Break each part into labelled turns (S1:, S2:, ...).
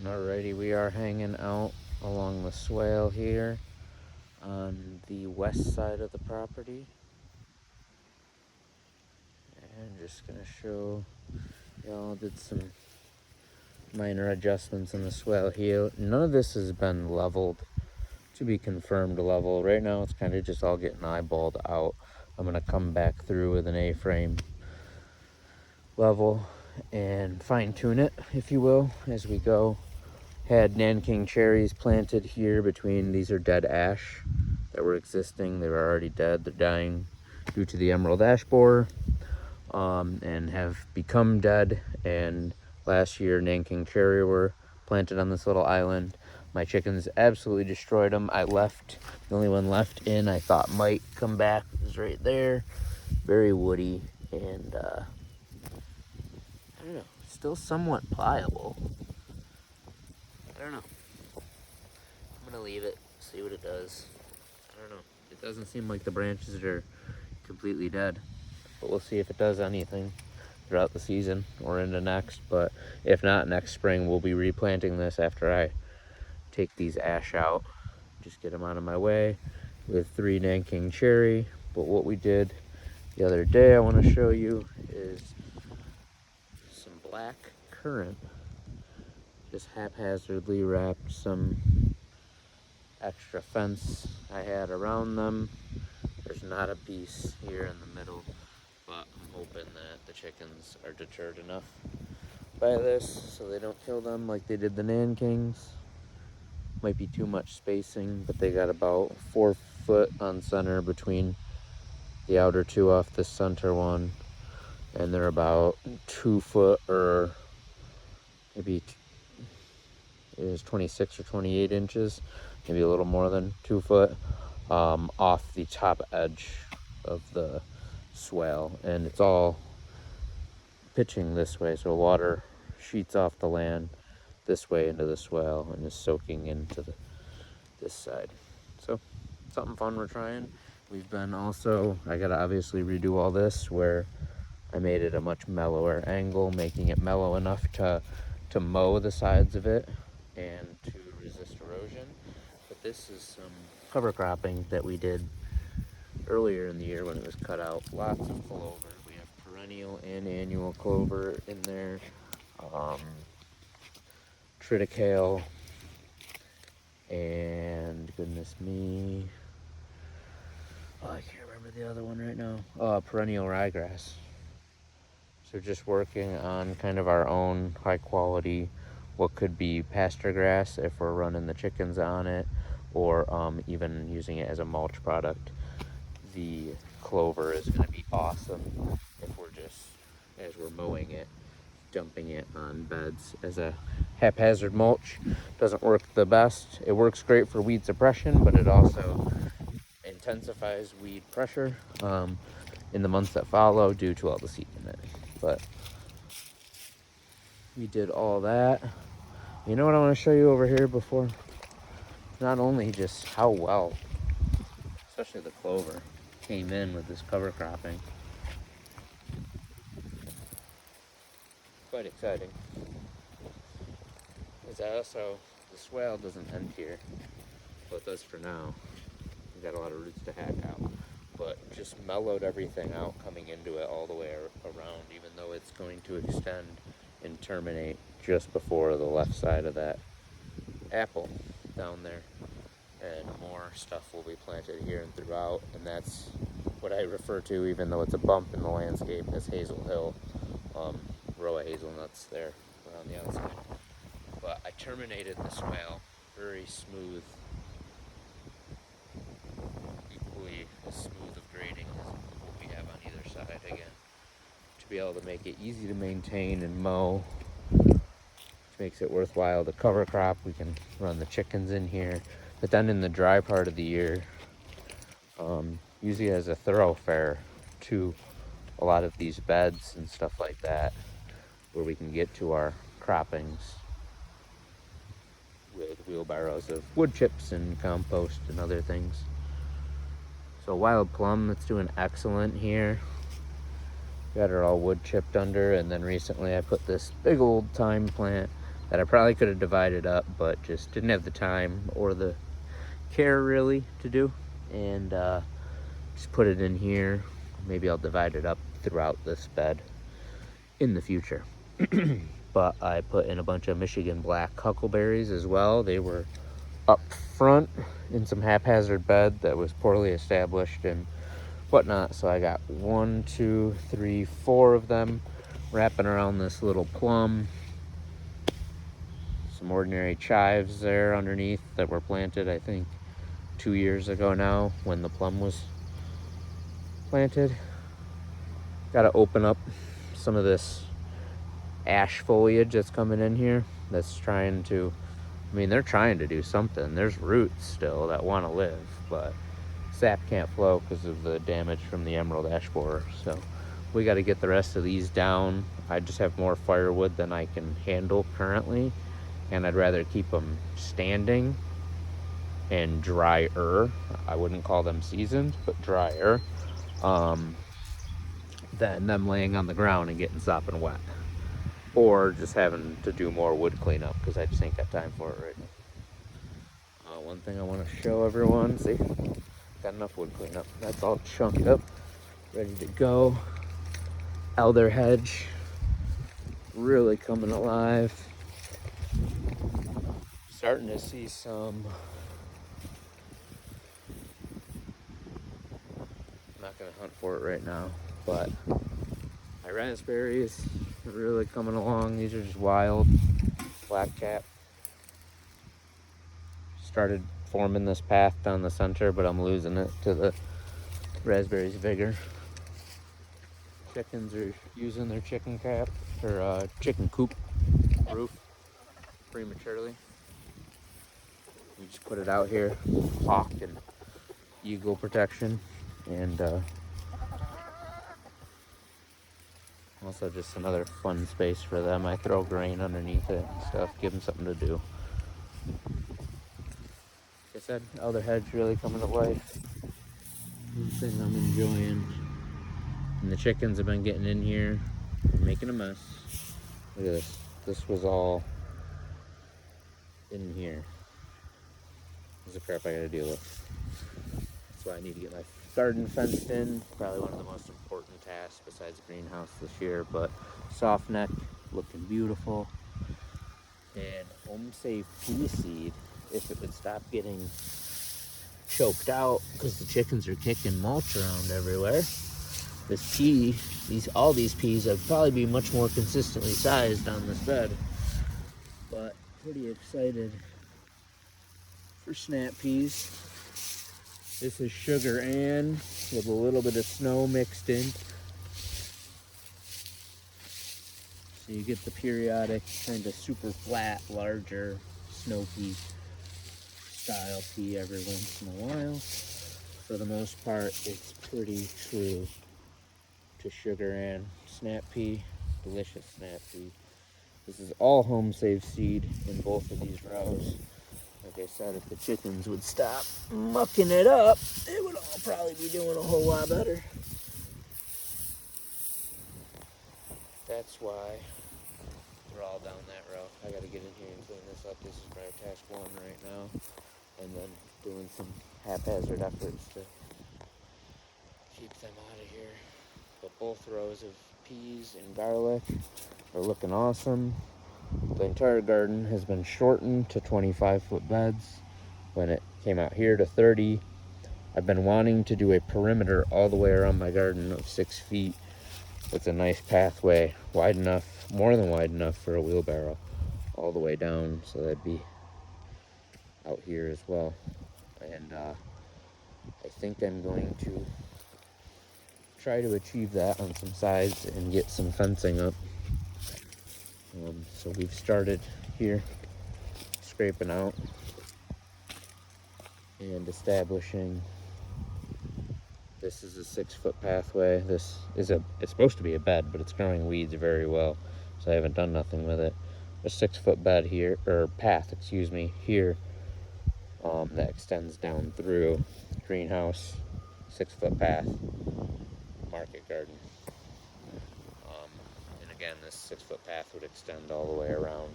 S1: Alrighty, we are hanging out along the swale here on the west side of the property. And just gonna show y'all, did some minor adjustments in the swale here. None of this has been leveled, to be confirmed level. Right now it's kind of just all getting eyeballed out. I'm gonna come back through with an A-frame level and fine tune it, if you will, as we go. Had Nanking cherries planted here between, these are dead ash that were existing. They were already dead. They're dying due to the emerald ash borer, and have become dead. And last year Nanking cherry were planted on this little island. My chickens absolutely destroyed them. I left, the only one left in I thought might come back is right there. Very woody and I don't know, still somewhat pliable. I don't know. I'm gonna leave it, see what it does. I don't know. It doesn't seem like the branches are completely dead, but we'll see if it does anything throughout the season or into next. But if not, next spring we'll be replanting this after I take these ash out. Just get them out of my way with 3 Nanking cherry. But what we did the other day I want to show you is some black currant. Just haphazardly wrapped some extra fence I had around them. There's not a piece here in the middle, but I'm hoping that the chickens are deterred enough by this so they don't kill them like they did the Nankings. Might be too much spacing, but they got about 4 foot on center between the outer 2 off this center one, and they're about 2 foot, or maybe it is 26 or 28 inches, maybe a little more than 2 foot, off the top edge of the swale. And it's all pitching this way, so water sheets off the land this way into the swale and is soaking into this side. So something fun we're trying. We've been also, I gotta obviously redo all this, where I made it a much mellower angle, making it mellow enough to mow the sides of it and to resist erosion. But this is some cover cropping that we did earlier in the year when it was cut out. Lots of clover. We have perennial and annual clover in there. Triticale, and goodness me, I can't remember the other one right now. Perennial ryegrass. So just working on kind of our own high quality, what could be pasture grass if we're running the chickens on it, or even using it as a mulch product. The clover is going to be awesome if we're just, as we're mowing it, dumping it on beds as a haphazard mulch. Doesn't work the best. It works great for weed suppression, but it also intensifies weed pressure in the months that follow due to all the seed in it. But we did all that. You know what I want to show you over here before? Not only just how well, especially the clover, came in with this cover cropping. Quite exciting. Is that also, the swale doesn't end here. Well, it does for now. We've got a lot of roots to hack out. But just mellowed everything out coming into it all the way around, even though it's going to extend and terminate just before the left side of that apple down there. And more stuff will be planted here and throughout, and that's what I refer to, even though it's a bump in the landscape, as Hazel Hill. Row of hazelnuts there around the outside. But I terminated the swale very smooth, equally as smooth of grading as what we have on either side again, to be able to make it easy to maintain and mow, which makes it worthwhile to cover crop. We can run the chickens in here, but then in the dry part of the year, usually as a thoroughfare to a lot of these beds and stuff like that, where we can get to our croppings with wheelbarrows of wood chips and compost and other things. So wild plum, that's doing excellent here. Got her all wood chipped under, and then recently I put this big old thyme plant that I probably could have divided up, but just didn't have the time or the care really to do. And just put it in here. Maybe I'll divide it up throughout this bed in the future. But I put in a bunch of Michigan black huckleberries as well. They were up front in some haphazard bed that was poorly established and whatnot. So I got 1, 2, 3, 4 of them wrapping around this little plum. Some ordinary chives there underneath that were planted, I think, 2 years ago now when the plum was planted. Got to open up some of this ash foliage that's coming in here that's trying to, I mean, they're trying to do something. There's roots still that want to live, but sap can't flow because of the damage from the emerald ash borer. So we got to get the rest of these down. I just have more firewood than I can handle currently, and I'd rather keep them standing and drier. I wouldn't call them seasoned, but drier, than them laying on the ground and getting sopping wet, or just having to do more wood cleanup because I just ain't got time for it right now. One thing I want to show everyone, see, got enough wood cleanup. That's all chunked up, ready to go. Elder hedge really coming alive. Starting to see some, I'm not gonna hunt for it right now, but my raspberries are really coming along. These are just wild black cap. Started forming this path down the center, but I'm losing it to the raspberries vigor. Chickens are using their chicken cap or chicken coop roof prematurely. We just put it out here, hawk and eagle protection, and also just another fun space for them. I throw grain underneath it and stuff, give them something to do. Like I said, elder hedge really coming to life. One thing I'm enjoying. And the chickens have been getting in here, making a mess. Look at this. This was all in here. This is the crap I gotta deal with. That's why I need to get my garden fenced in. Probably one of the most important tasks besides greenhouse this year. But soft neck looking beautiful. And home safe pea seed, if it would stop getting choked out because the chickens are kicking mulch around everywhere. This pea, all these peas would probably be much more consistently sized on this bed. But pretty excited for snap peas. This is Sugar Ann with a little bit of snow mixed in. So you get the periodic kind of super flat, larger snow pea style pea every once in a while. For the most part, it's pretty true to Sugar Ann snap pea, delicious snap pea. This is all home safe seed in both of these rows. Like I said, if the chickens would stop mucking it up, it would all probably be doing a whole lot better. That's why they're all down that row. I gotta get in here and clean this up. This is probably task 1 right now. And then doing some haphazard efforts to keep them out of here. But both rows of peas and garlic are looking awesome. The entire garden has been shortened to 25-foot beds when it came out here to 30. I've been wanting to do a perimeter all the way around my garden of 6 feet with a nice pathway wide enough, more than wide enough for a wheelbarrow all the way down, so that'd be out here as well. And I think I'm going to try to achieve that on some sides and get some fencing up. So we've started here scraping out and establishing. This is a 6-foot pathway. This is it's supposed to be a bed, but it's growing weeds very well, so I haven't done nothing with it. A 6-foot bed here, or path, excuse me, here, that extends down through greenhouse, 6-foot path, market garden. And again, this 6-foot path would extend all the way around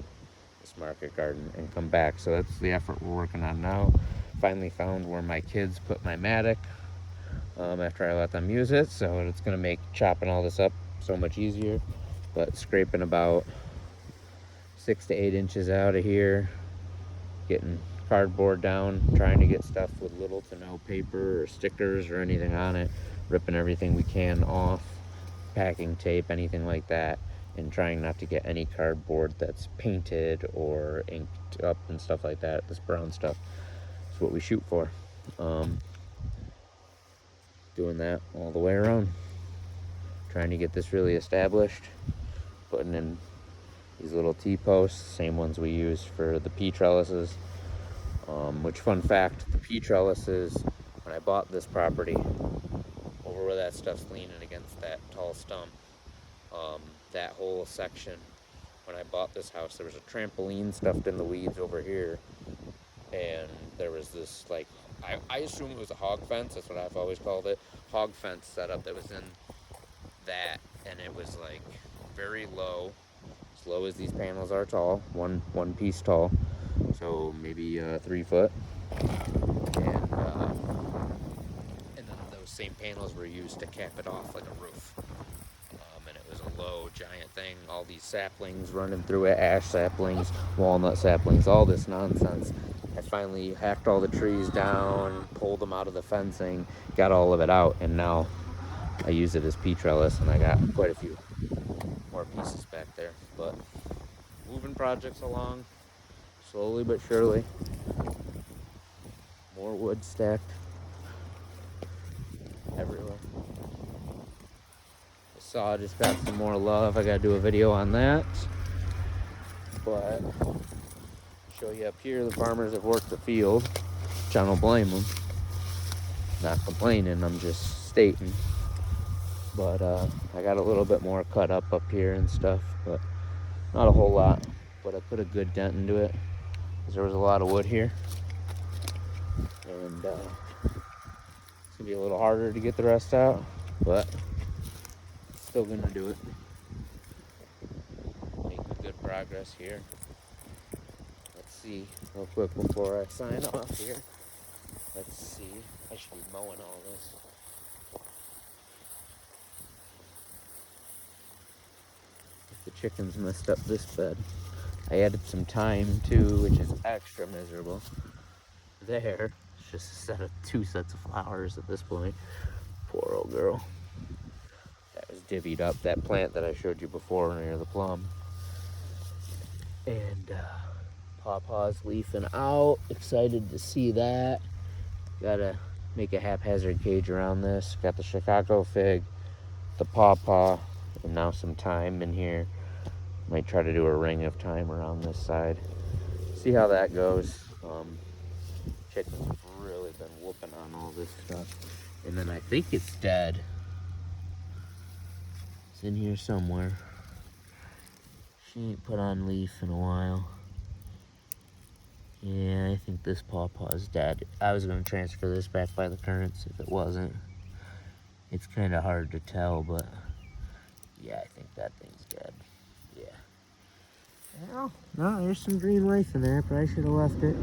S1: the market garden and come back. So that's the effort we're working on now. Finally found where my kids put my mattock after I let them use it, so it's going to make chopping all this up so much easier. But scraping about 6 to 8 inches out of here, getting cardboard down, trying to get stuff with little to no paper or stickers or anything on it, ripping everything we can off, packing tape, anything like that, and trying not to get any cardboard that's painted or inked up and stuff like that. This brown stuff is what we shoot for. Doing that all the way around, trying to get this really established, putting in these little T-posts, same ones we use for the P trellises. Which, fun fact, the P trellises, when I bought this property, over where that stuff's leaning against that tall stump, that whole section, when I bought this house, there was a trampoline stuffed in the weeds over here, and there was this, like, I assume it was a hog fence, that's what I've always called it, hog fence setup that was in that, and it was, like, very low, as low as these panels are tall, one piece tall, so maybe 3 foot, and then those same panels were used to cap it off like a roof, and it was a low giant thing, all these saplings running through it, ash saplings, walnut saplings, all this nonsense. I finally hacked all the trees down, pulled them out of the fencing, got all of it out, and now I use it as P trellis, and I got quite a few more pieces back there. But moving projects along slowly but surely. More wood stacked everywhere. The saw just got some more love. I gotta do a video on that. But show you up here, the farmers have worked the field, which I don't blame them. Not complaining, I'm just stating. But I got a little bit more cut up here and stuff, but not a whole lot. But I put a good dent into it because there was a lot of wood here, and it's gonna be a little harder to get the rest out, but still gonna do it. Making good progress here. Let's see real quick before I sign off here. Let's see. I should be mowing all this. The chickens messed up this bed. I added some thyme too, which is extra miserable. There, it's just a set of 2 sets of flowers at this point. Poor old girl. That was divvied up, that plant that I showed you before near the plum. And pawpaw's leafing out. Excited to see that. Gotta make a haphazard cage around this. Got the Chicago fig, the pawpaw, and now some thyme in here. Might try to do a ring of thyme around this side. See how that goes. Chickens have really been whooping on all this stuff. And then I think it's dead. It's in here somewhere. She ain't put on leaf in a while. Yeah, I think this pawpaw's dead. I was going to transfer this back by the currents if it wasn't. It's kind of hard to tell, but yeah, I think that thing's dead. Yeah. Well, no, there's some green life in there, but I should have left it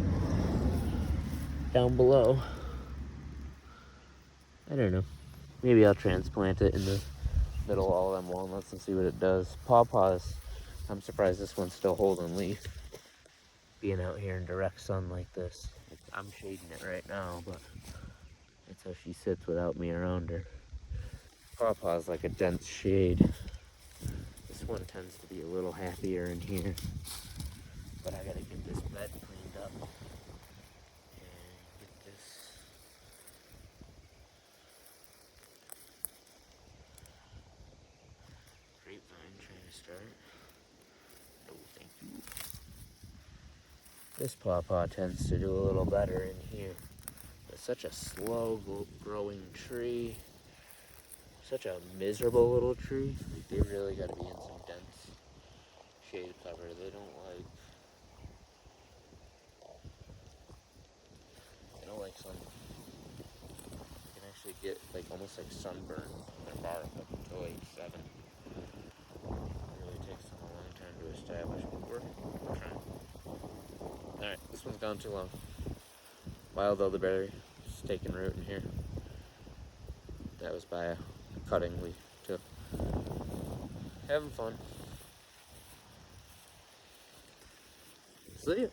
S1: down below. I don't know. Maybe I'll transplant it in the middle of all them walnuts and see what it does. Pawpaws, I'm surprised this one's still holding leaf. Being out here in direct sun like this. I'm shading it right now, but that's how she sits without me around her. Pawpaw's like a dense shade. This one tends to be a little happier in here. But I gotta get this bed cleaned up and get this grapevine trying to start. Oh, thank you. This pawpaw tends to do a little better in here. It's such a slow growing tree. Such a miserable little tree. Like, they really gotta be in some dense shade cover. They don't like sun. You can actually get like almost like sunburn in their bark up until age 7. It really takes them a long time to establish, but we're trying. this one's gone too long. Wild elderberry is taking root in here. That was by a cutting we took. Having fun. See ya.